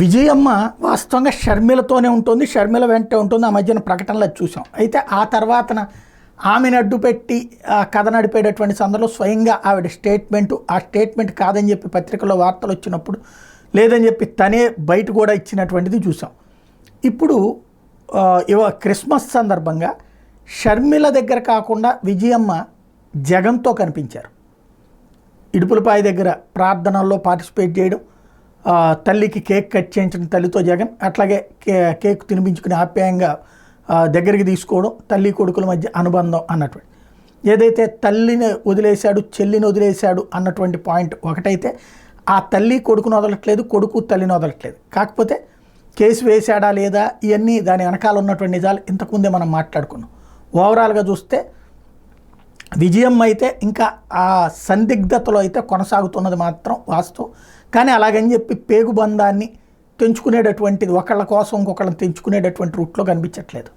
విజయమ్మ వాస్తవంగా షర్మిలతోనే ఉంటుంది, షర్మిల వెంటే ఉంటుంది. ఆ మధ్యన ప్రకటనలు అది చూసాం. అయితే ఆ తర్వాతన ఆమెను అడ్డుపెట్టి కథ నడిపేటటువంటి సందర్భంలో స్వయంగా ఆవిడ ఆ స్టేట్మెంట్ కాదని చెప్పి పత్రికల్లో వార్తలు వచ్చినప్పుడు లేదని చెప్పి తనే బయట కూడా ఇచ్చినటువంటిది చూసాం. ఇప్పుడు క్రిస్మస్ సందర్భంగా షర్మిల దగ్గర కాకుండా విజయమ్మ జగన్తో కనిపించారు. ఇడుపులపాయ దగ్గర ప్రార్థనల్లో పార్టిసిపేట్ చేయడం, తల్లికి కేక్ కట్ చేయించిన తల్లితో జగన్, అట్లాగే కేక్ తినిపించుకుని ఆప్యాయంగా దగ్గరికి తీసుకోవడం, తల్లి కొడుకుల మధ్య అనుబంధం అన్నటువంటి ఏదైతే తల్లిని వదిలేశాడు చెల్లిని వదిలేశాడు అన్నటువంటి పాయింట్ ఒకటైతే, ఆ తల్లి కొడుకును వదలట్లేదు, కొడుకు తల్లిని వదలట్లేదు. కాకపోతే కేసు వేశాడా లేదా ఇవన్నీ దాని వెనకాల ఉన్నటువంటి నిజాలు ఇంతకుముందే మనం మాట్లాడుకున్నాం. ఓవరాల్గా చూస్తే విజయమ్మ అయితే ఇంకా ఆ సందిగ్ధతలో అయితే కొనసాగుతున్నది మాత్రం వాస్తవం. కానీ అలాగని చెప్పి పేగుబంధాన్ని తెంచుకునేటటువంటిది, ఒకళ్ళ కోసం ఇంకొకళ్ళని తెంచుకునేటటువంటి రూట్లో కనిపించట్లేదు.